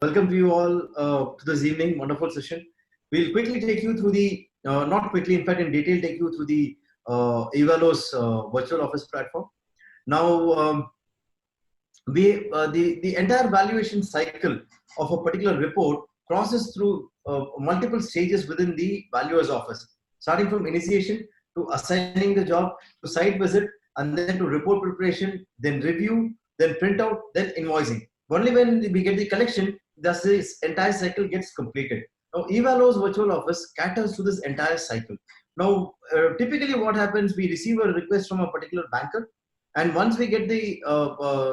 Welcome to you all to this evening wonderful session. We'll quickly take you through the, not quickly, in fact, in detail, take you through the Evalo's virtual office platform. Now, the entire valuation cycle of a particular report crosses through multiple stages within the valuer's office, starting from initiation to assigning the job to site visit and then to report preparation, then review, then print out, then invoicing. Only when we get the collection does this entire cycle gets completed. Now, Evalo's virtual office caters to this entire cycle. Now, typically what happens, we receive a request from a particular banker, and once we get the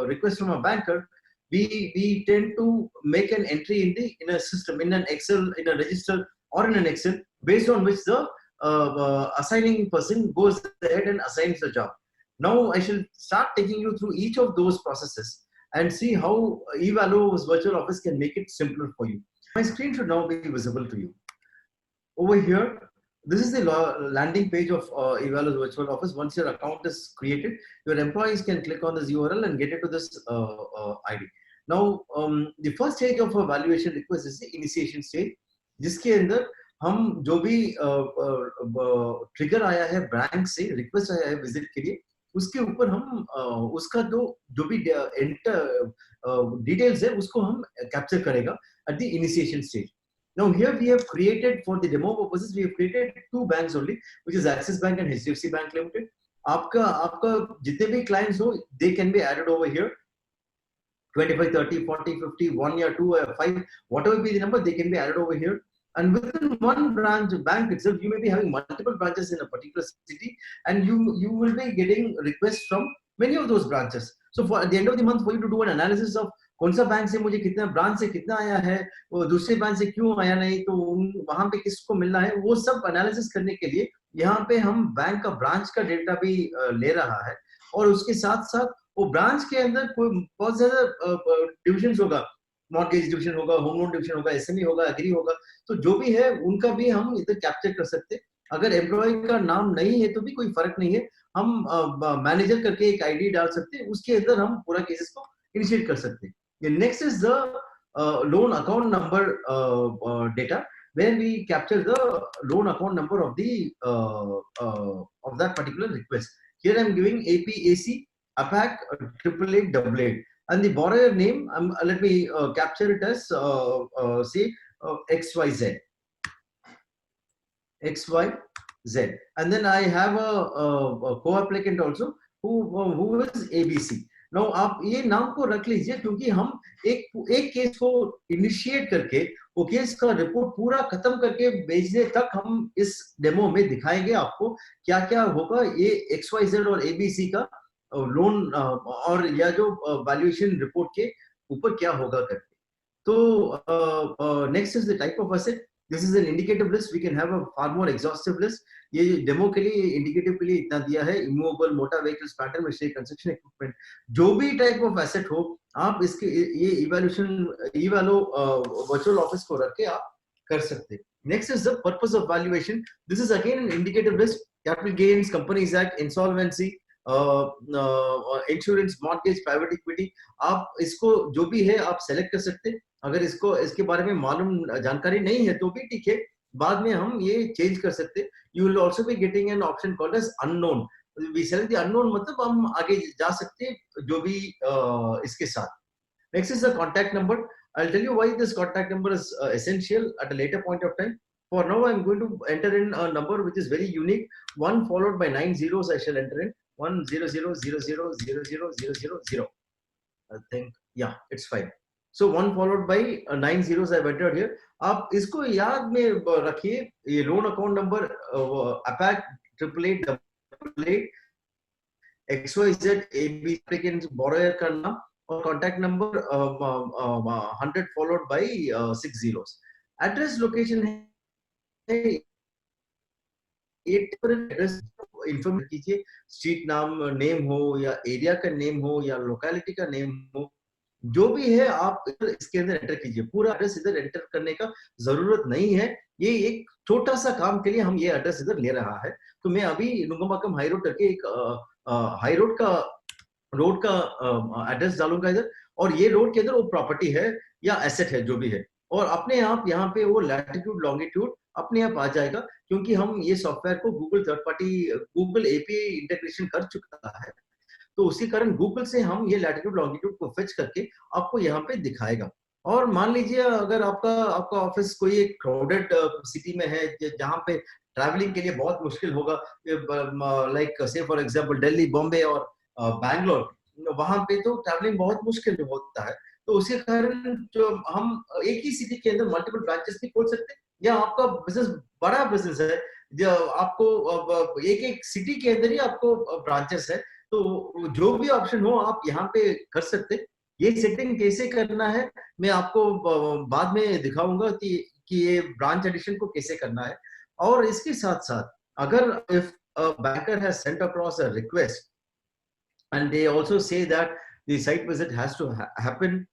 request from a banker, we tend to make an entry in a system, in an Excel, in a register, or in an Excel, based on which the assigning person goes ahead and assigns the job. Now I shall start taking you through each of those processes and see how Evalo's virtual office can make it simpler for you. My screen should now be visible to you. Over here, this is the landing page of Evalo's virtual office. Once your account is created, your employees can click on this URL and get into this ID. Now, the first stage of a valuation request is the initiation stage, जिसके अंदर हम जो भी trigger आया है bank से, request आया है विजिट के लिए, उसके ऊपर हम उसका जो भी डिटेल्स है उसको हम कैप्चर करेगा at the initiation stage. Now here we have created, for the demo purposes, we have created two banks only, which is Axis Bank and HDFC Bank Limited. आपका जितने भी clients हो, they can be added over here. 25, 30, 40, 50, 1 year, 2 year, 5, whatever be the number, they can be added over here. And within one branch bank itself, you may be having multiple branches in a particular city, and you will be getting requests from many of those branches. So for at the end of the month, for you to do an analysis of कौन सा bank से मुझे कितना, branch से कितना आया है, वो दूसरे बैंक से क्यों आया नहीं, तो वहां पे किसको मिलना है, वो सब एनालिसिस करने के लिए यहाँ पे हम बैंक का ब्रांच का डेटा भी ले रहा है, और उसके साथ साथ वो ब्रांच के अंदर कोई बहुत ज्यादा डिविजन होगा, मॉर्गेज डिविजन होगा, होम लोन डिविजन होगा, एसएमई होगा, एग्री होगा, तो जो भी है उनका भी हम इधर कैप्चर कर सकते हैं. अगर एम्प्लॉय का नाम नहीं है तो भी कोई फर्क नहीं है, हम मैनेजर करके एक आईडी डाल सकते हैं, उसके अंदर हम पूरा केसेस को इनिशिएट कर सकते हैं. Next is the loan account number data, where we capture the loan account number of the of that particular request. Here I am giving APAC, APAC, 888, and the borrower name. Let me capture it as say XYZ, XYZ, and then I have a co-applicant also who is ABC. Now आप ये नाम को रख लीजिए, क्योंकि हम एक case को इनिशिएट करके वो केस का रिपोर्ट पूरा खत्म करके भेजने तक हम इस डेमो में दिखाएंगे आपको क्या क्या होगा ये XYZ और ABC का लोन और या जो वैल्यूएशन रिपोर्ट के ऊपर क्या होगा करके. तो next is the type of asset. This is an indicative list. We can have a far more exhaustive list. ये डेमो के लिए इंडिकेटिव के लिए इतना दिया है. Immovable motor vehicles, pattern machinery, construction equipment, जो भी टाइप ऑफ एसेट हो, आप इसके ये इवैलो वर्चुअल ऑफिस को रख के आप कर सकते हैं. Next is the purpose of valuation. This is again an indicative list. Capital gains, companies act, insolvency, insurance, mortgage, private equity, आप इसको जो भी है आप सेलेक्ट कर सकते हैं. अगर इसके बारे में मालूम जानकारी नहीं है तो भी ठीक है, बाद में हम ये चेंज कर सकते हैं. You will also be getting an option called as unknown. We select the unknown, मतलब हम आगे जा सकते हैं जो भी इसके साथ. Next is the contact number. I will tell you why this contact number is essential at a later point of time. For now, I am going to enter in a number which is very unique. 1 followed by 9 zeros. I shall enter in 100000000. I think, yeah, it's fine. So 1 followed by 9 zeros I have entered here. आप इसको याद में रखिए, ये loan account number APAC 888 XYZ AB applicant borrower का नाम और contact number 100 followed by 6 zeros. Address location है एड्रेस इन्फॉर्म कीजिए. स्ट्रीट नाम नेम हो या एरिया का नेम हो या लोकेलिटी का नेम हो, जो भी है आप इसके अंदर एंटर कीजिए. पूरा एड्रेस इधर एंटर करने का जरूरत नहीं है. ये एक छोटा सा काम के लिए हम ये एड्रेस इधर ले रहा है. तो मैं अभी नुंगमबाकम हाई रोड करके एक हाई रोड का एड्रेस डालूंगा इधर, और ये रोड के अंदर वो प्रॉपर्टी है या एसेट है जो भी है, और अपने आप यहाँ पे वो लैटिट्यूड लॉन्गिट्यूड अपने आप आ जाएगा, क्योंकि हम ये सॉफ्टवेयर को Google third party Google API integration कर चुका है। तो उसी कारण गूगल से हम ये लैटिट्यूड लॉन्गिट्यूड को फेच करके आपको यहाँ पे दिखाएगा। और मान लीजिए अगर आपका आपका ऑफिस कोई एक क्राउडेड सिटी में है जहाँ पे ट्रैवलिंग के लिए बहुत मुश्किल होगा, लाइक से फॉर एग्जांपल दिल्ली, बॉम्बे और बैंगलोर, वहां पे तो ट्रैवलिंग बहुत मुश्किल होता है। तो उसके कारण जो हम एक ही सिटी के अंदर मल्टीपल ब्रांचेस भी खोल सकते हैं, या आपका बिजनेस बड़ा बिजनेस है जो आपको एक एक सिटी के अंदर ही आपको ब्रांचेस है, तो जो भी ऑप्शन हो आप यहाँ पे कर सकते हैं। ये सेटिंग कैसे करना है मैं आपको बाद में दिखाऊंगा कि ये ब्रांच एडिशन को कैसे करना है। और इसके साथ साथ अगर if banker has sent across a request and they also say that the site visit has to happen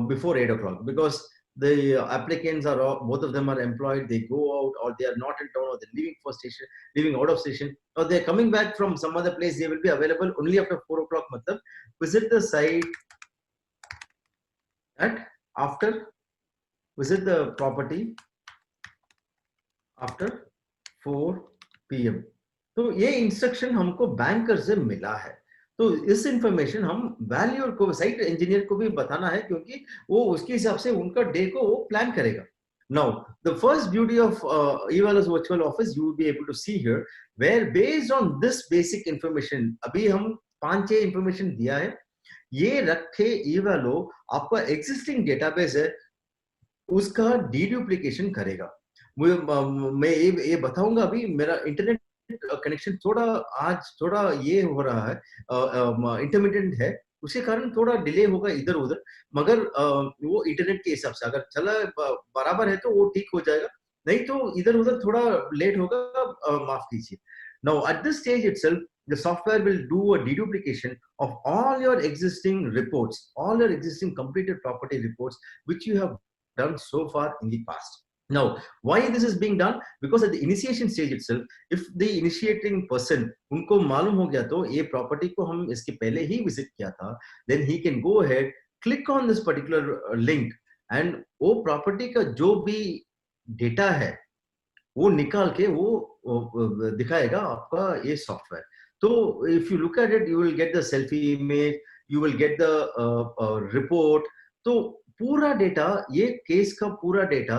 before 8 o'clock, because the applicants are both of them are employed, they go out or they are not in town, or they're leaving for station, leaving out of station, or they're coming back from some other place, they will be available only after 4 o'clock. Matlab, visit the site at after, visit the property after 4 p.m. तो ये instruction हमको banker से मिला है। तो इस information हम valuer को, साइट इंजीनियर को भी बताना है, क्योंकि वो उसके हिसाब से उनका डे को वो प्लान करेगा। Now, the first beauty of Evala's virtual office you will be able to see here, where based on this basic information, अभी हम 5-6 इंफॉर्मेशन दिया है, ये रखे Evalo आपका existing database है उसका डीडुप्लीकेशन करेगा। मैं ये बताऊंगा, अभी मेरा इंटरनेट कनेक्शन थोड़ा आज थोड़ा ये हो रहा है, इंटरमिटेंट है, उसके कारण थोड़ा डिले होगा इधर उधर, मगर वो इंटरनेट के हिसाब से अगर चला बराबर है तो वो ठीक हो जाएगा, नहीं तो इधर उधर थोड़ा लेट होगा, माफ कीजिए। Now at this stage itself the software will do a deduplication of all your existing reports, all your existing completed property reports which you have done so far in the past. Now, why this is being done? Because at the initiation stage itself, if the initiating person उनको मालूम हो गया तो ये property को हम इसके पहले ही visit किया था, then he can go ahead, click on this particular link, and वो property का जो भी data है वो निकाल के वो दिखाएगा आपका ये सॉफ्टवेयर। तो if you look at it you will get the selfie image, you will get the report. तो पूरा डेटा, ये केस का पूरा डेटा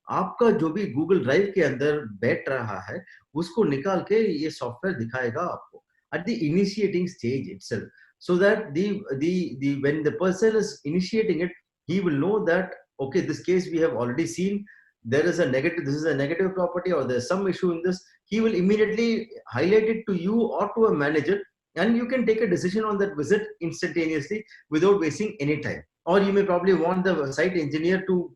आपका जो भी गूगल ड्राइव के अंदर बैठ रहा है उसको निकाल के ये सॉफ्टवेयर दिखाएगा आपको at the initiating stage itself, so that the when the person is initiating it, he will know that okay, this case we have already seen, there is a negative, this is a negative property, or there's some issue in this, he will immediately highlight it to you or to a manager, and you can take a decision on that visit instantaneously without wasting any time. Or you may probably want the site engineer to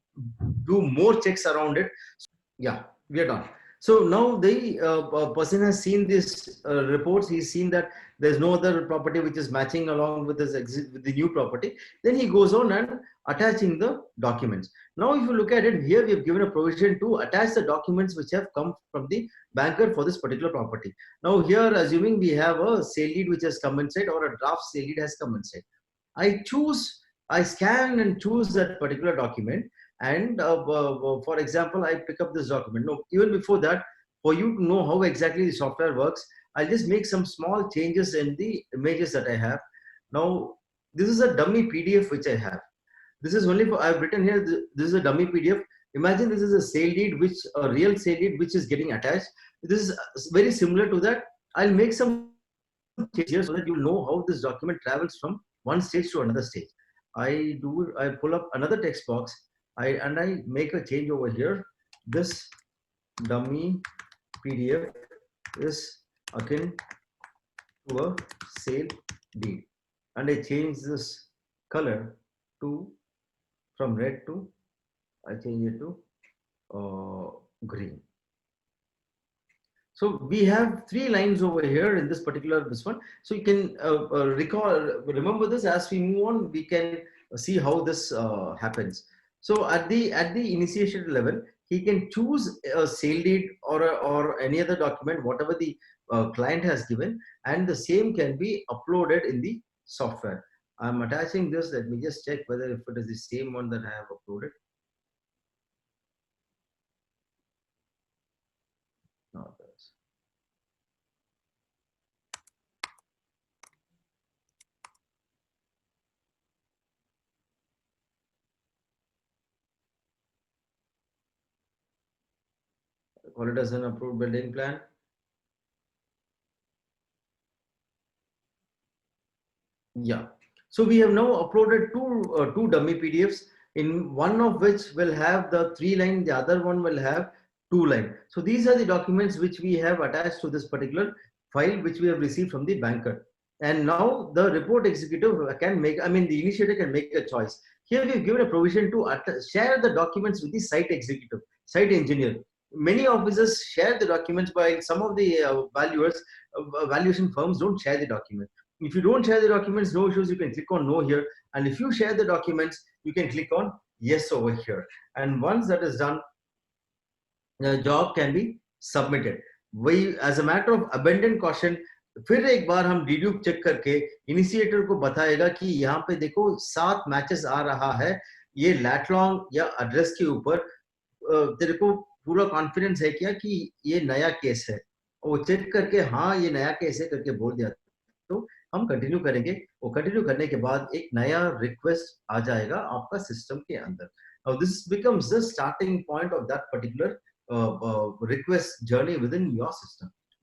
do more checks around it. Yeah, we are done. So now the person has seen these reports, he's seen that there's no other property which is matching along with this with the new property. Then he goes on and attaching the documents. Now, if you look at it here, we have given a provision to attach the documents which have come from the banker for this particular property. Now here, assuming we have a sale lead which has come inside, or a draft sale lead has come inside, I scan and choose that particular document, and for example, I pick up this document. No, even before that, for you to know how exactly the software works, I'll just make some small changes in the images that I have. Now, this is a dummy PDF which I have. This is only for, I've written here, this is a dummy PDF. Imagine this is a sale lead, which a real sale lead which is getting attached. This is very similar to that. I'll make some changes so that you know how this document travels from one stage to another stage. I pull up another text box, and I make a change over here. This dummy PDF is akin to a sale deed, and I change this color to from red to, I change it to green. So we have 3 lines over here in this particular one. So you can remember this as we move on. We can see how this happens. So at the initiation level, he can choose a sale deed or any other document, whatever the client has given, and the same can be uploaded in the software. I'm attaching this. Let me just check whether if it is the same one that I have uploaded. No, there's. Call it as an approved building plan. Yeah. So we have now uploaded two dummy PDFs, in one of which will have the 3 line, the other one will have 2 line. So these are the documents which we have attached to this particular file, which we have received from the banker. And now the report executive can make, I mean, the initiator can make a choice. Here we've given a provision to share the documents with the site executive, site engineer. Many officers share the documents, while some of the valuers, valuation firms don't share the document. If you don't share the documents, no issues, you can click on no here. And if you share the documents, you can click on yes over here. And once that is done, the job can be submitted. वही as a matter of abundant caution, फिर एक बार हम डिड्यूब check करके initiator को बताएगा कि यहाँ पे देखो 7 मैचेस आ रहा है, ये लैटलॉन्ग या एड्रेस के ऊपर तेरे को पूरा कॉन्फिडेंस है क्या कि ये नया केस है, वो चेक करके हाँ ये नया केस है करके बोल दिया तो हम कंटिन्यू करेंगे। वो कंटिन्यू करने के बाद एक नया रिक्वेस्ट आ जाएगा आपका सिस्टम के अंदर। Now this becomes the starting point of that particular request journey within your system.